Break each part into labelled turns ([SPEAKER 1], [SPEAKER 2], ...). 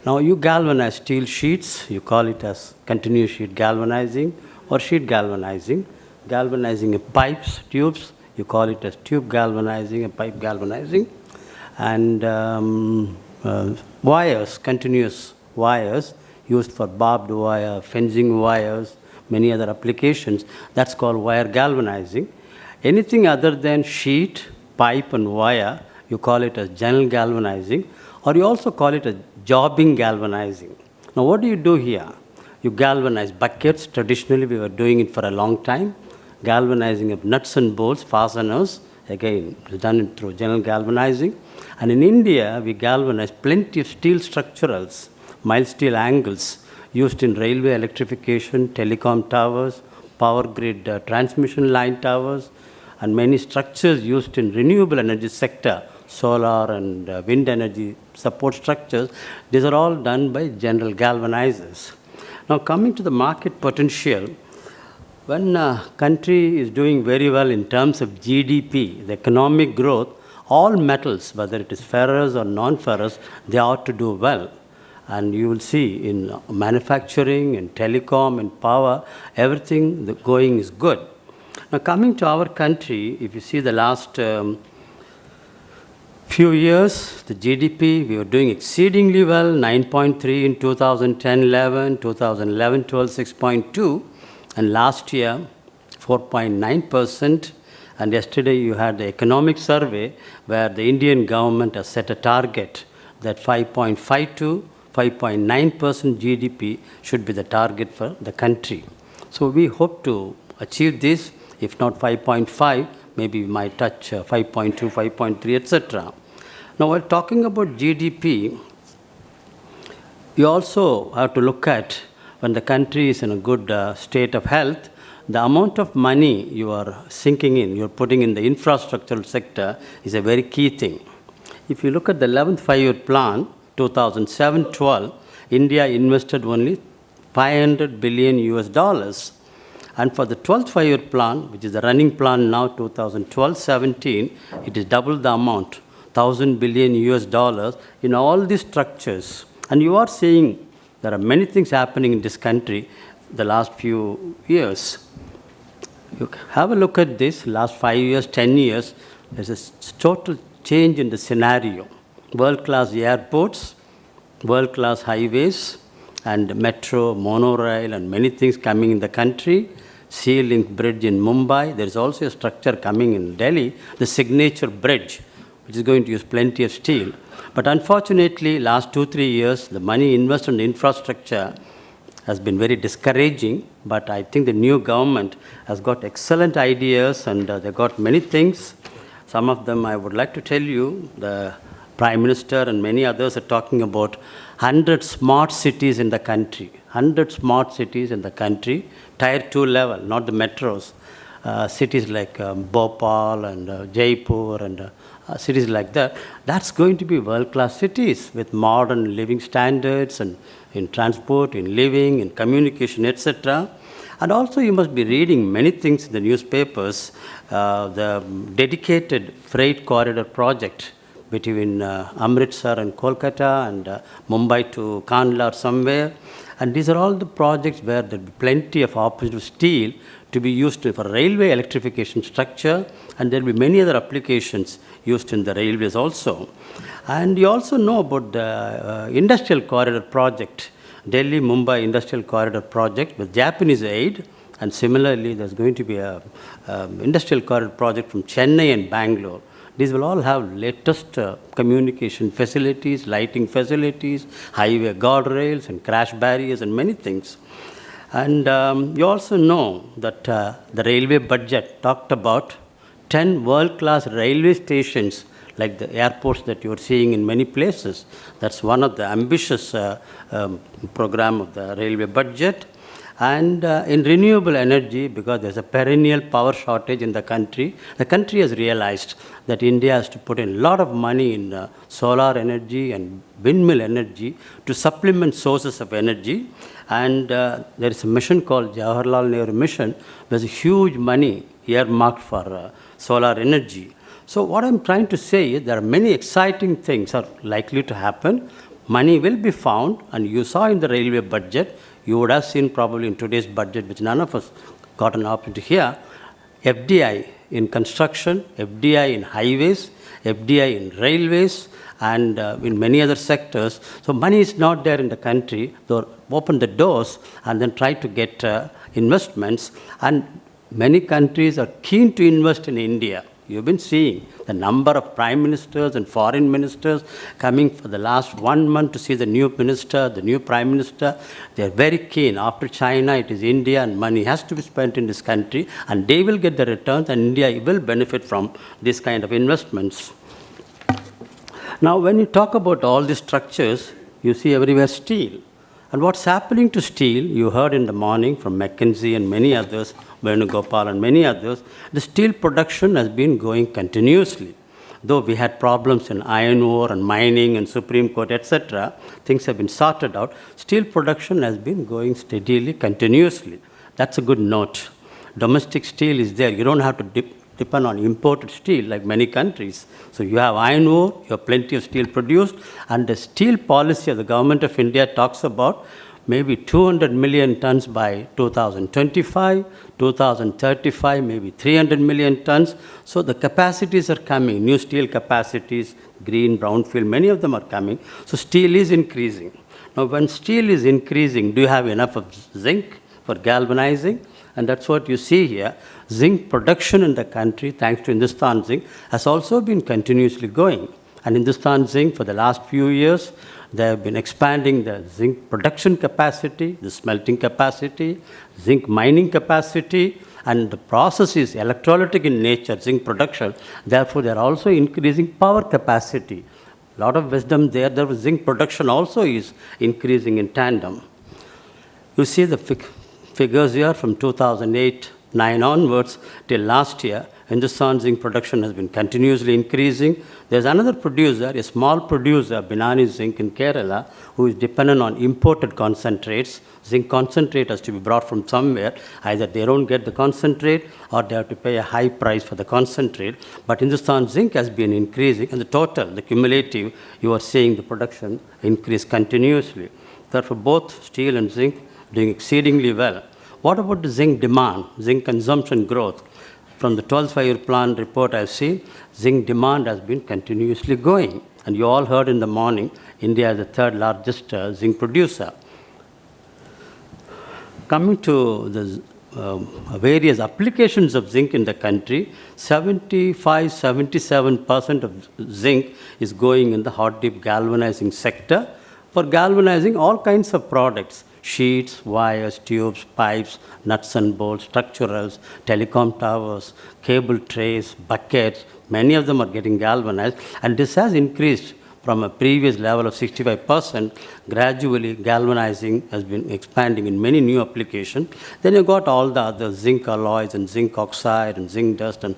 [SPEAKER 1] Now you galvanize steel sheets, you call it as continuous sheet galvanizing or sheet galvanizing. Galvanizing pipes, tubes, you call it as tube galvanizing and pipe galvanizing. And wires, continuous wires used for barbed wire, fencing wires, many other applications, that's called wire galvanizing. Anything other than sheet, pipe and wire, you call it as general galvanizing, or you also call it a jobbing galvanizing. Now what do you do here? You galvanize buckets. Traditionally we were doing it for a long time. Galvanizing of nuts and bolts, fasteners, again it's done through general galvanizing. And in India we galvanize plenty of steel structurals, mild steel angles used in railway electrification, telecom towers, power grid transmission line towers, and many structures used in renewable energy sector, solar and wind energy support structures. These are all done by general galvanizers. Now coming to the market potential, when a country is doing very well in terms of GDP, the economic growth, all metals, whether it is ferrous or non-ferrous, they ought to do well. And you will see in manufacturing, in telecom, in power, everything the going is good. Now coming to our country, if you see the last few years, the GDP, we were doing exceedingly well, 9.3 in 2010-11, 2011-12, 6.2, and last year, 4.9%. And yesterday you had the economic survey where the Indian government has set a target that 5.52, 5.9% GDP should be the target for the country. So we hope to achieve this, if not 5.5, maybe we might touch 5.2, 5.3, etc. Now, while talking about GDP, you also have to look at when the country is in a good state of health, the amount of money you are sinking in, you're putting in the infrastructural sector is a very key thing. If you look at the 11th five-year plan, 2007-12, India invested only 500 billion US dollars. And for the 12th five-year plan, which is the running plan now, 2012-17, it is double the amount, 1,000 billion US dollars in all these structures. And you are seeing there are many things happening in this country the last few years. You have a look at this, last 5 years, 10 years, there's a total change in the scenario. World-class airports, world-class highways, and metro, monorail, and many things coming in the country. Sea Link bridge in Mumbai. There is also a structure coming in Delhi, the Signature Bridge, which is going to use plenty of steel. But unfortunately, last 2-3 years, the money invested in infrastructure has been very discouraging. But I think the new government has got excellent ideas and they've got many things. Some of them I would like to tell you. The Prime Minister and many others are talking about 100 smart cities in the country. 100 smart cities in the country, Tier 2 level, not the metros. Cities like Bhopal and Jaipur and cities like that. That's going to be world-class cities with modern living standards and in transport, in living, in communication, etc. And also you must be reading many things in the newspapers. The dedicated freight corridor project between Amritsar and Kolkata and Mumbai to Kandla or somewhere. And these are all the projects where there will be plenty of opportunity of steel to be used for railway electrification structure, and there will be many other applications used in the railways also. And you also know about the industrial corridor project, Delhi-Mumbai industrial corridor project with Japanese aid, and similarly there's going to be a industrial corridor project from Chennai and Bangalore. These will all have latest communication facilities, lighting facilities, highway guardrails and crash barriers and many things. And you also know that the railway budget talked about 10 world-class railway stations like the airports that you're seeing in many places. That's one of the ambitious program of the railway budget. And in renewable energy, because there's a perennial power shortage in the country has realized that India has to put in a lot of money in solar energy and windmill energy to supplement sources of energy. And there is a mission called Jawaharlal Nehru Mission. There's a huge money earmarked for solar energy. So what I'm trying to say is there are many exciting things are likely to happen, money will be found, and you saw in the railway budget, you would have seen probably in today's budget, which none of us got an opportunity to hear, FDI in construction, FDI in highways, FDI in railways, and in many other sectors. So money is not there in the country. So open the doors and then try to get investments. And many countries are keen to invest in India. You've been seeing the number of prime ministers and foreign ministers coming for the last 1 month to see the new minister, the new prime minister. They're very keen. After China, it is India, and money has to be spent in this country, and they will get the returns, and India will benefit from this kind of investments. Now, when you talk about all these structures, you see everywhere steel. And what's happening to steel, you heard in the morning from McKinsey and many others, Venugopal and many others, the steel production has been going continuously. Though we had problems in iron ore and mining and Supreme Court, etc., things have been sorted out. Steel production has been going steadily, continuously. That's a good note. Domestic steel is there. You don't have to depend on imported steel like many countries. So you have iron ore, you have plenty of steel produced, and the steel policy of the government of India talks about maybe 200 million tons by 2025, 2035, maybe 300 million tons. So the capacities are coming, new steel capacities, green, brownfield, many of them are coming. So steel is increasing. Now when steel is increasing, do you have enough of zinc for galvanizing? And that's what you see here. Zinc production in the country, thanks to Hindustan Zinc, has also been continuously going. And Hindustan Zinc, for the last few years, they have been expanding the zinc production capacity, the smelting capacity, zinc mining capacity, and the process is electrolytic in nature, zinc production. Therefore, they are also increasing power capacity. A lot of wisdom there. The zinc production also is increasing in tandem. You see the figures here from 2008-9 onwards till last year. Hindustan Zinc production has been continuously increasing. There's another producer, a small producer, Binani Zinc in Kerala, who is dependent on imported concentrates. Zinc concentrate has to be brought from somewhere. Either they don't get the concentrate or they have to pay a high price for the concentrate. But Hindustan Zinc has been increasing, and the total, the cumulative, you are seeing the production increase continuously. Therefore, both steel and zinc doing exceedingly well. What about the zinc demand, zinc consumption growth? From the 12th five-year plan report I've seen, zinc demand has been continuously going. And you all heard in the morning, India is the third largest zinc producer. Coming to the various applications of zinc in the country, 75-77% of zinc is going in the hot dip galvanizing sector for galvanizing all kinds of products. Sheets, wires, tubes, pipes, nuts and bolts, structurals, telecom towers, cable trays, buckets, many of them are getting galvanized, and this has increased from a previous level of 65%. Gradually, galvanizing has been expanding in many new applications. Then you got all the other zinc alloys and zinc oxide and zinc dust and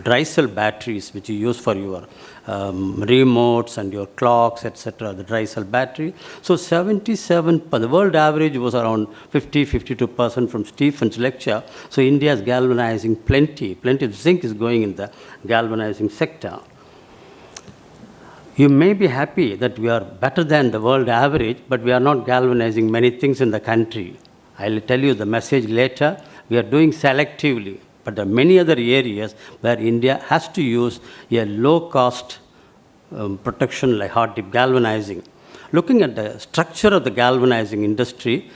[SPEAKER 1] dry cell batteries, which you use for your remotes and your clocks, etc., the dry cell battery. So 77, the world average was around 50-52% from Stephen's lecture. So India is galvanizing plenty of zinc is going in the galvanizing sector. You may be happy that we are better than the world average, but we are not galvanizing many things in the country. I'll tell you the message later. We are doing selectively, but there are many other areas where India has to use a low-cost protection like hot dip galvanizing. Looking at the structure of the galvanizing industry,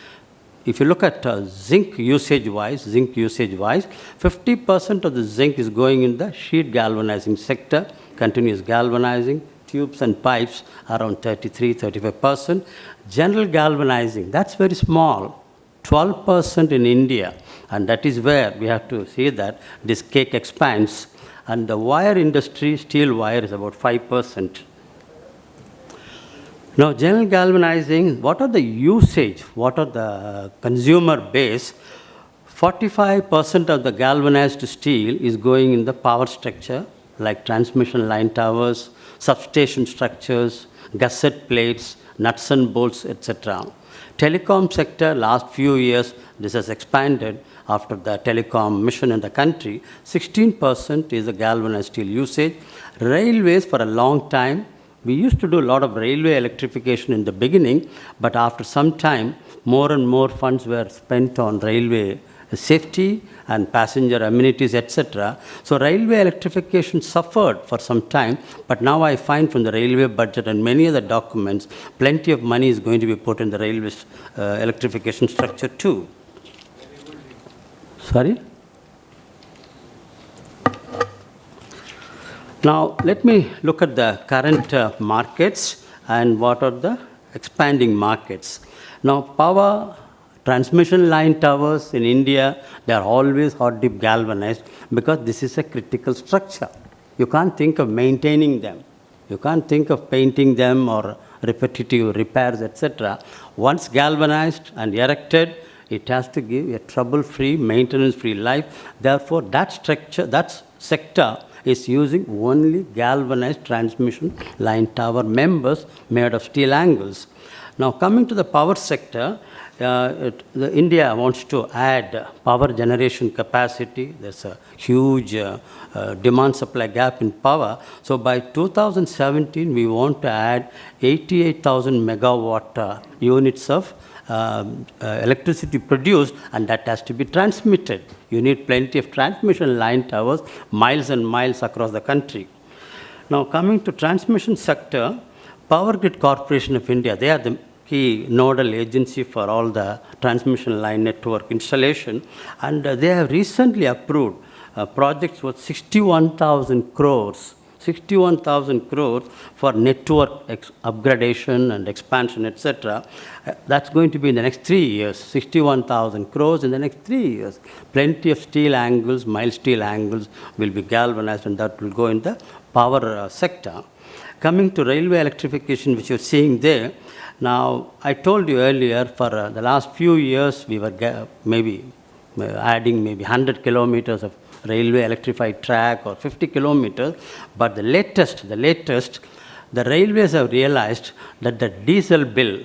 [SPEAKER 1] if you look at zinc usage-wise, 50% of the zinc is going in the sheet galvanizing sector, continuous galvanizing, tubes and pipes around 33-35%. General galvanizing, that's very small, 12% in India. And that is where we have to see that this cake expands. And the wire industry, steel wire, is about 5%. Now, general galvanizing, what are the usage? What are the consumer base? 45% of the galvanized steel is going in the power structure, like transmission line towers, substation structures, gusset plates, nuts and bolts, etc. Telecom sector, last few years, this has expanded after the telecom mission in the country. 16% is the galvanized steel usage. Railways, for a long time, We used to do a lot of railway electrification in the beginning, but after some time, more and more funds were spent on railway safety and passenger amenities, etc. So railway electrification suffered for some time, but now I find from the railway budget and many other documents, plenty of money is going to be put in the railway electrification structure too. Sorry? Now, let me look at the current markets and what are the expanding markets. Now, power transmission line towers in India, they are always hot dip galvanized because this is a critical structure. You can't think of maintaining them. You can't think of painting them or repetitive repairs, etc. Once galvanized and erected, it has to give a trouble-free, maintenance-free life. Therefore, that structure, that sector is using only galvanized transmission line tower members made of steel angles. Now, coming to the power sector, India wants to add power generation capacity. There's a huge demand-supply gap in power. So, by 2017, we want to add 88,000 megawatt units of electricity produced, and that has to be transmitted. You need plenty of transmission line towers, miles and miles across the country. Now, coming to transmission sector, Power Grid Corporation of India, they are the key nodal agency for all the transmission line network installation, and they have recently approved projects worth 61,000 crores. 61,000 crores for network upgradation and expansion, etc. That's going to be in the next 3 years, 61,000 crores in the next 3 years. Plenty of steel angles, mild steel angles will be galvanized, and that will go in the power sector. Coming to railway electrification, which you're seeing there, now I told you earlier for the last few years we were adding maybe 100 kilometers of railway electrified track or 50 kilometers, but the latest, the railways have realized that the diesel bill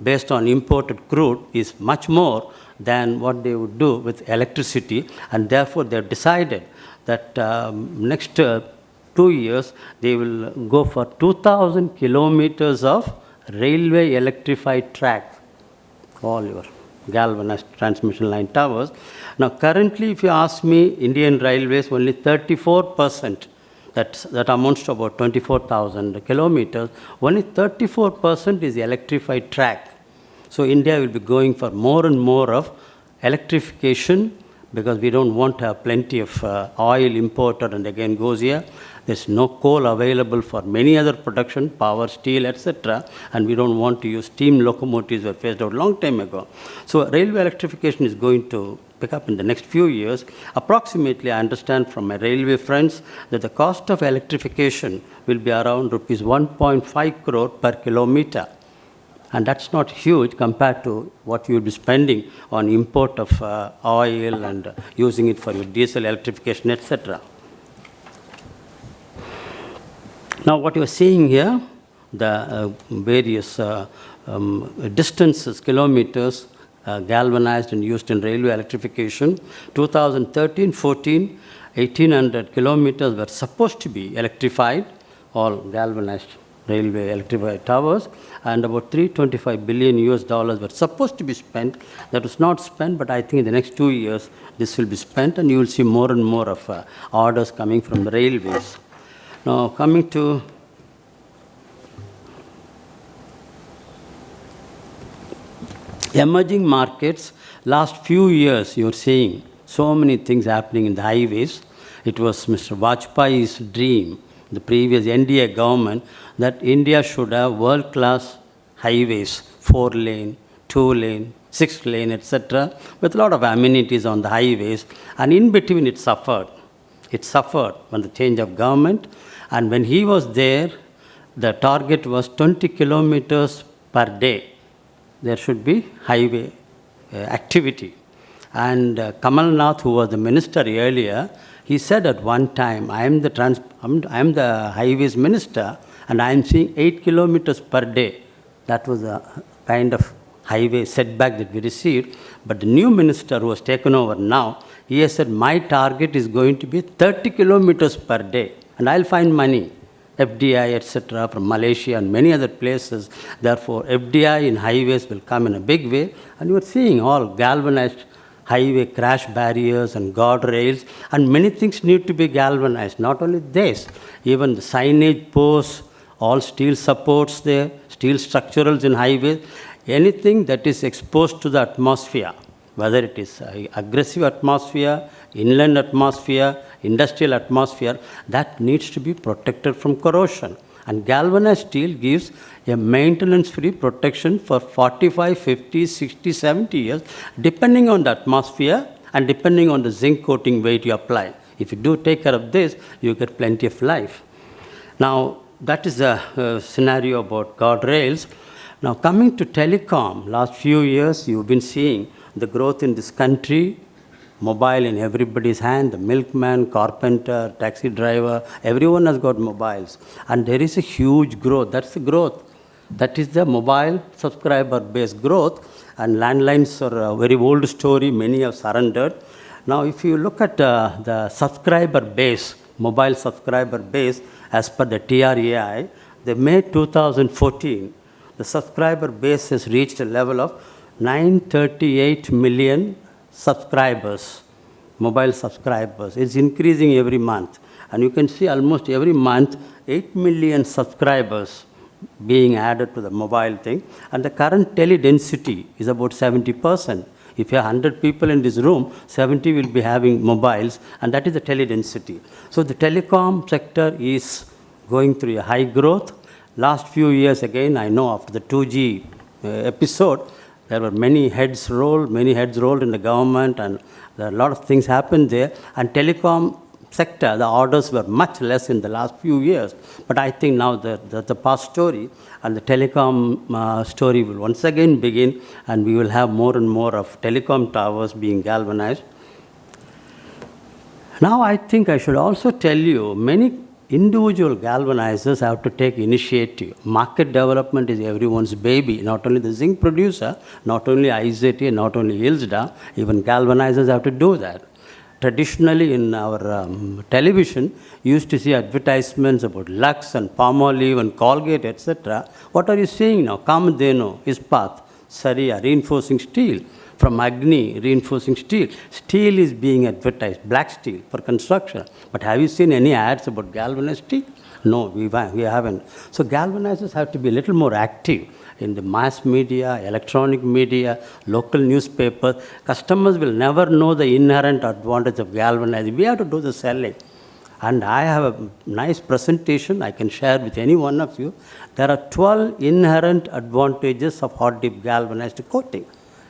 [SPEAKER 1] based on imported crude is much more than what they would do with electricity, and therefore they have decided that next 2 years they will go for 2,000 kilometers of railway electrified track, all your galvanized transmission line towers. Now, currently, if you ask me, Indian Railways, only 34%, that amounts to about 24,000 kilometers, only 34% is electrified track. So, India will be going for more and more of electrification because we don't want to have plenty of oil imported and again goes here. There's no coal available for many other production, power, steel, etc. And we don't want to use steam locomotives were phased out a long time ago. So railway electrification is going to pick up in the next few years. Approximately, I understand from my railway friends that the cost of electrification will be around rupees 1.5 crore per kilometer. And that's not huge compared to what you will be spending on import of oil and using it for your diesel electrification, etc. Now, what you are seeing here, the various distances, kilometers, galvanized and used in railway electrification. 2013-14, 1,800 kilometers were supposed to be electrified, all galvanized railway electrified towers, and about $325 billion were supposed to be spent. That was not spent, but I think in the next 2 years this will be spent, and you will see more and more of orders coming from the railways. Now, coming to emerging markets, last few years you're seeing so many things happening in the highways. It was Mr. Vajpayee's dream, the previous NDA government, that India should have world-class highways, 4-lane, 2-lane, 6-lane, etc., with a lot of amenities on the highways, and in between it suffered. It suffered when the change of government, and when he was there, the target was 20 kilometers per day. There should be highway activity. And Kamal Nath, who was the minister earlier, he said at one time, I am the highways minister, and I am seeing 8 kilometers per day. That was a kind of highway setback that we received. But the new minister who has taken over now, he has said, my target is going to be 30 kilometers per day, and I'll find money. FDI, etc., from Malaysia and many other places. Therefore, FDI in highways will come in a big way. And you are seeing all galvanized highway crash barriers and guardrails, and many things need to be galvanized. Not only this, even the signage posts, all steel supports there, steel structurals in highways, anything that is exposed to the atmosphere, whether it is aggressive atmosphere, inland atmosphere, industrial atmosphere, that needs to be protected from corrosion. And galvanized steel gives a maintenance-free protection for 45, 50, 60, 70 years, depending on the atmosphere and depending on the zinc coating weight you apply. If you do take care of this, you get plenty of life. Now, that is the scenario about guardrails. Now, coming to telecom, last few years you've been seeing the growth in this country, mobile in everybody's hand, the milkman, carpenter, taxi driver, everyone has got mobiles. And there is a huge growth. That's the growth. That is the mobile subscriber-based growth. And landlines are a very old story. Many have surrendered. Now, if you look at the subscriber base, mobile subscriber base, as per the TRAI, the May 2014, the subscriber base has reached a level of 938 million subscribers, mobile subscribers. It's increasing every month. And you can see almost every month, 8 million subscribers being added to the mobile thing. And the current tele density is about 70%. If you have 100 people in this room, 70 will be having mobiles, and that is the tele density. So the telecom sector is going through a high growth. Last few years, again, I know after the 2G episode, there were many heads rolled in the government, and there are a lot of things happened there. And telecom sector, the orders were much less in the last few years. But I think now the past story, and the telecom story will once again begin, and we will have more and more of telecom towers being galvanized. Now I think I should also tell you, many individual galvanizers have to take initiative. Market development is everyone's baby, not only the zinc producer, not only IZT, not only Hillsda, even galvanizers have to do that. Traditionally in our television, you used to see advertisements about Lux and Palmolive and Colgate, etc. What are you seeing now? Kamadhenu, Ispat, Saria, reinforcing steel. From Agni, reinforcing steel. Steel is being advertised, black steel for construction. But have you seen any ads about galvanized steel? No, we haven't. So galvanizers have to be a little more active in the mass media, electronic media, local newspapers. Customers will never know the inherent advantage of galvanizing. We have to do the selling. And I have a nice presentation I can share with any one of you. There are 12 inherent advantages of hot dip galvanized coating.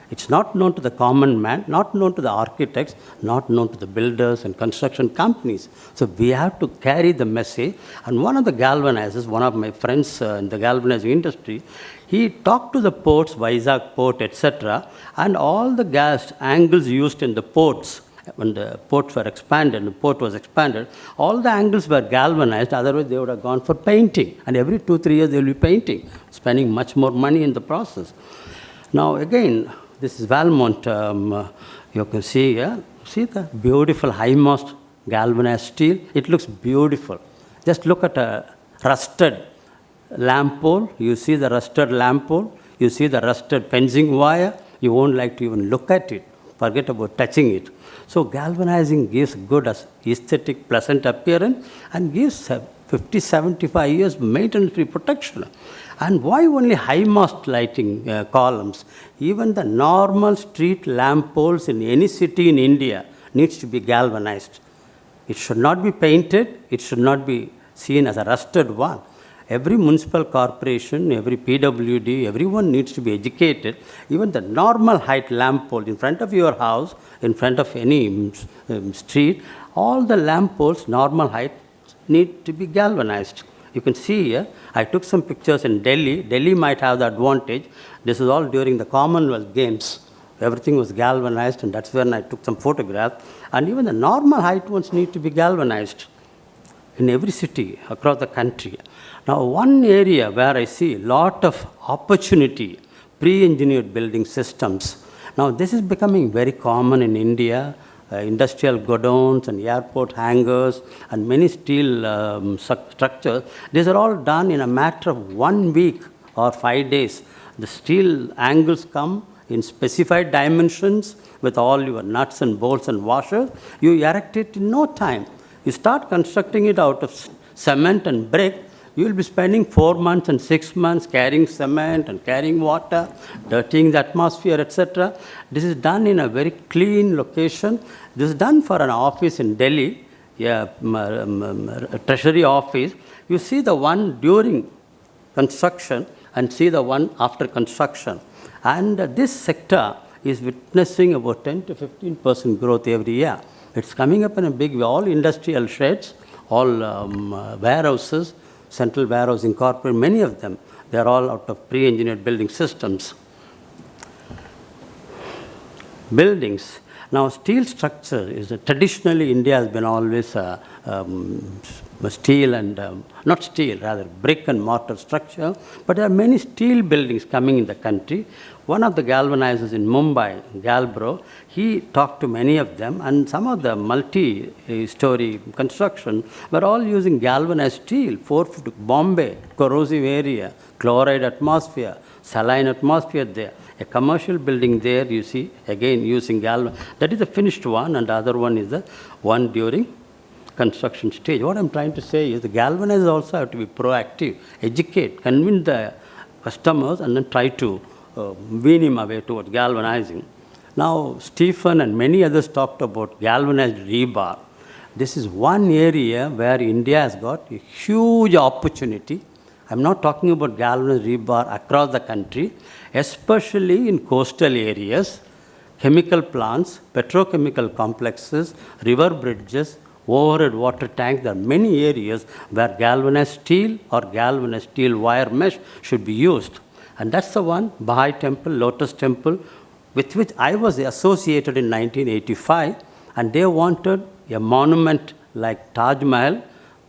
[SPEAKER 1] It's not known to the common man, not known to the architects, not known to the builders and construction companies. So we have to carry the message. And one of the galvanizers, one of my friends in the galvanizing industry, he talked to the ports, Vizag port, etc., and all the gas angles used in the ports, when the ports were expanded, the port was expanded, all the angles were galvanized, otherwise they would have gone for painting. And every 2-3 years they will be painting, spending much more money in the process. Now again, this is Valmont, you can see here, see the beautiful high-mast galvanized steel. It looks beautiful. Just look at a rusted lamp pole. You see the rusted lamp pole. You see the rusted fencing wire. You won't like to even look at it. Forget about touching it. So galvanizing gives good aesthetic, pleasant appearance and gives 50, 75 years maintenance-free protection. And why only high-mast lighting columns? Even the normal street lamp poles in any city in India needs to be galvanized. It should not be painted. It should not be seen as a rusted one. Every municipal corporation, every PWD, everyone needs to be educated. Even the normal height lamp pole in front of your house, in front of any street, all the lamp poles, normal height, need to be galvanized. You can see here, I took some pictures in Delhi. Delhi might have the advantage. This is all during the Commonwealth Games. Everything was galvanized, and that's when I took some photographs. And even the normal height ones need to be galvanized in every city across the country. Now, one area where I see a lot of opportunity, pre-engineered building systems. Now, this is becoming very common in India. industrial godowns and airport hangars and many steel structures. These are all done in a matter of 1 week or 5 days. The steel angles come in specified dimensions with all your nuts and bolts and washers. You erect it in no time. You start constructing it out of cement and brick, you will be spending 4 months and 6 months carrying cement and carrying water, dirtying the atmosphere, etc. This is done in a very clean location. This is done for an office in Delhi, a treasury office. You see the one during construction and see the one after construction. And this sector is witnessing about 10 to 15% growth every year. It's coming up in a big way. All industrial sheds, all warehouses, Central Warehouse Incorporated, many of them, they are all out of pre-engineered building systems. Buildings. Now, steel structure is traditionally India has been always steel and not steel, rather brick and mortar structure. But there are many steel buildings coming in the country. One of the galvanizers in Mumbai, Galbro, he talked to many of them, and some of the multi-story construction were all using galvanized steel, 4 foot Bombay, corrosive area, chloride atmosphere, saline atmosphere there. A commercial building there, you see, again using galvan. That is the finished one, and the other one is the one during construction stage. What I'm trying to say is the galvanizers also have to be proactive, educate, convince the customers, and then try to wean him away towards galvanizing. Now, Stephen and many others talked about galvanized rebar. This is one area where India has got a huge opportunity. I'm not talking about galvanized rebar across the country, especially in coastal areas, chemical plants, petrochemical complexes, river bridges, overhead water tanks. There are many areas where galvanized steel or galvanized steel wire mesh should be used. And that's the one, Baha'i Temple, Lotus Temple, with which I was associated in 1985. And they wanted a monument like Taj Mahal,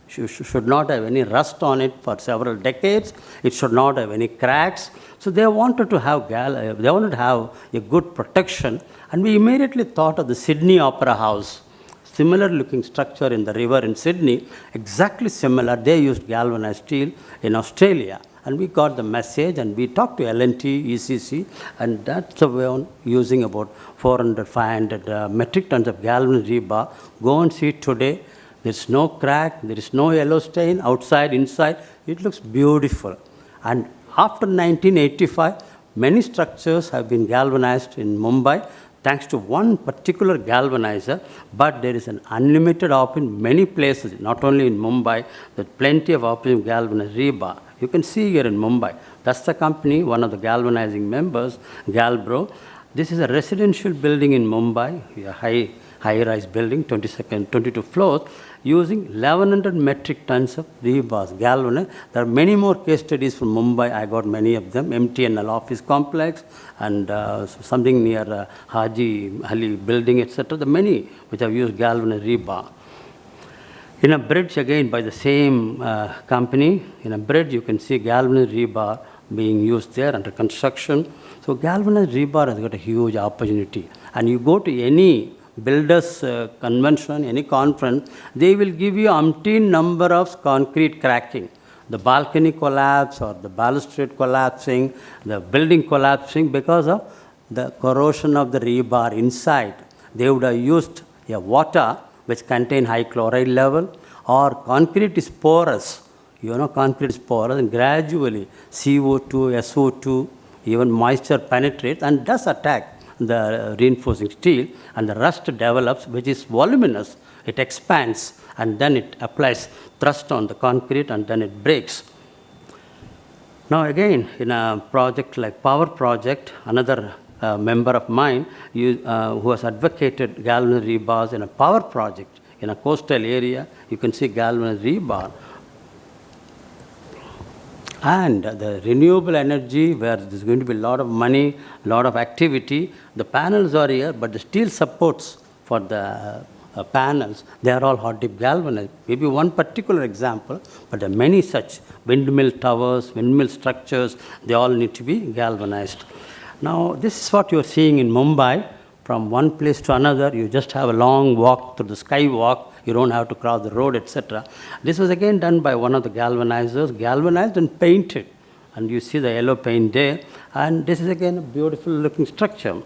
[SPEAKER 1] should not have any rust on it for several decades. It should not have any cracks. So they wanted to have a good protection. And we immediately thought of the Sydney Opera House. Similar looking structure in the river in Sydney, exactly similar. They used galvanized steel in Australia. And we got the message, and we talked to L&T, ECC, and that's the way on using about 400, 500 metric tons of galvanized rebar. Go and see it today. There's no crack, there is no yellow stain, outside, inside. It looks beautiful. And after 1985, many structures have been galvanized in Mumbai, thanks to one particular galvanizer, but there is an unlimited option in many places, not only in Mumbai, there's plenty of options of galvanized rebar. You can see here in Mumbai. That's the company, one of the galvanizing members, Galbro. This is a residential building in Mumbai, a high-rise building, 22 floors, using 1,100 metric tons of rebars, galvanized. There are many more case studies from Mumbai. I got many of them. MTNL office complex and something near Haji Ali building, etc. The many which have used galvanized rebar. In a bridge, again, by the same company, in a bridge, you can see galvanized rebar being used there under construction. So galvanized rebar has got a huge opportunity. And you go to any builders convention, any conference, they will give you umpteen number of concrete cracking. The balcony collapse or the balustrade collapsing, the building collapsing because of the corrosion of the rebar inside. They would have used a water which contain high chloride level, or concrete is porous. You know, concrete is porous, and gradually CO2, SO2, even moisture penetrates and does attack the reinforcing steel, and the rust develops, which is voluminous. It expands, and then it applies thrust on the concrete, and then it breaks. Now again, in a project like Power Project, another member of mine who has advocated galvanized rebars in a power project in a coastal area, you can see galvanized rebar. And the renewable energy, where there's going to be a lot of money, a lot of activity, the panels are here, but the steel supports for the panels, they are all hot dip galvanized. Maybe one particular example, but there are many such windmill towers, windmill structures, they all need to be galvanized. Now, this is what you're seeing in Mumbai. from one place to another, you just have a long walk through the skywalk, you don't have to cross the road, etc. This was again done by one of the galvanizers, galvanized and painted. And you see the yellow paint there. And this is again a beautiful looking structure.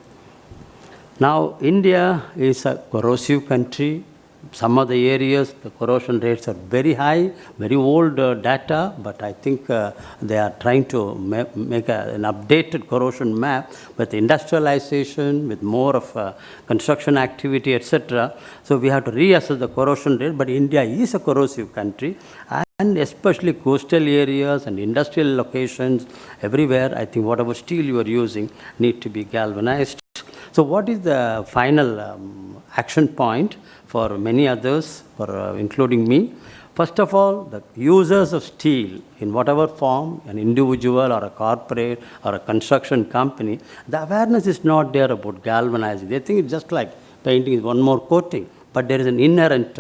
[SPEAKER 1] Now, India is a corrosive country. Some of the areas, the corrosion rates are very high, very old data, but I think they are trying to make an updated corrosion map with industrialization, with more of construction activity, etc. So we have to reassess the corrosion rate, but India is a corrosive country, and especially coastal areas and industrial locations, everywhere, I think whatever steel you are using need to be galvanized. So what is the final action point for many others, including me? First of all, the users of steel in whatever form, an individual or a corporate or a construction company, the awareness is not there about galvanizing. They think it's just like painting is one more coating, but there is an inherent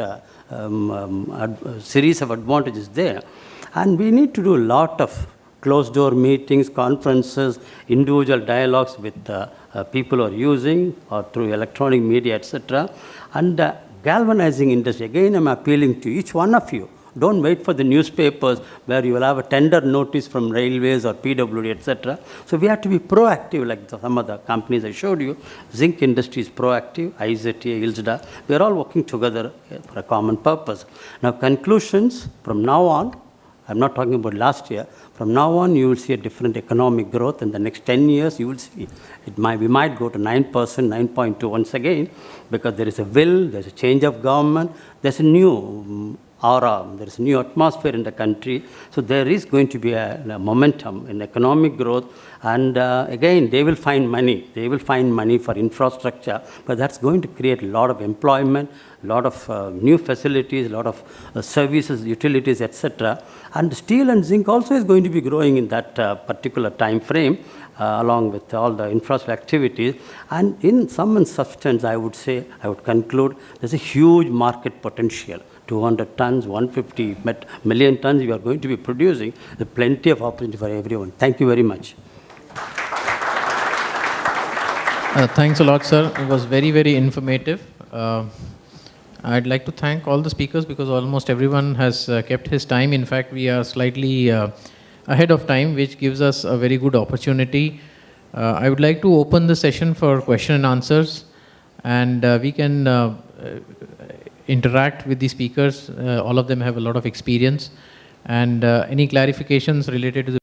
[SPEAKER 1] series of advantages there. And we need to do a lot of closed-door meetings, conferences, individual dialogues with people who are using or through electronic media, etc. And the galvanizing industry, again I'm appealing to each one of you. Don't wait for the newspapers where you will have a tender notice from railways or PWD, etc. So we have to be proactive, like some of the companies I showed you. Zinc industry is proactive, IZTA, ILSDA. We are all working together for a common purpose. Now conclusions, from now on, I'm not talking about last year. From now on, you will see a different economic growth. In the next 10 years, you will see we might go to 9%, 9.2 once again, because there is a will, there's a change of government, there's a new aura, there is a new atmosphere in the country. So there is going to be a momentum in economic growth. And again, they will find money. They will find money for infrastructure, but that's going to create a lot of employment, a lot of new facilities, a lot of services, utilities, etc. And steel and zinc also is going to be growing in that particular time frame, along with all the infrastructure activities. And in sum and substance, I would conclude, there's a huge market potential. 200 tons, 150 million tons you are going to be producing. There's plenty of opportunity for everyone. Thank you very much.
[SPEAKER 2] Thanks a lot, sir. It was very, very informative. I'd like to thank all the speakers because almost everyone has kept his time. In fact, we are slightly ahead of time, which gives us a very good opportunity. I would like to open the session for question and answers, and we can interact with the speakers. All of them have a lot of experience, and any clarifications related to the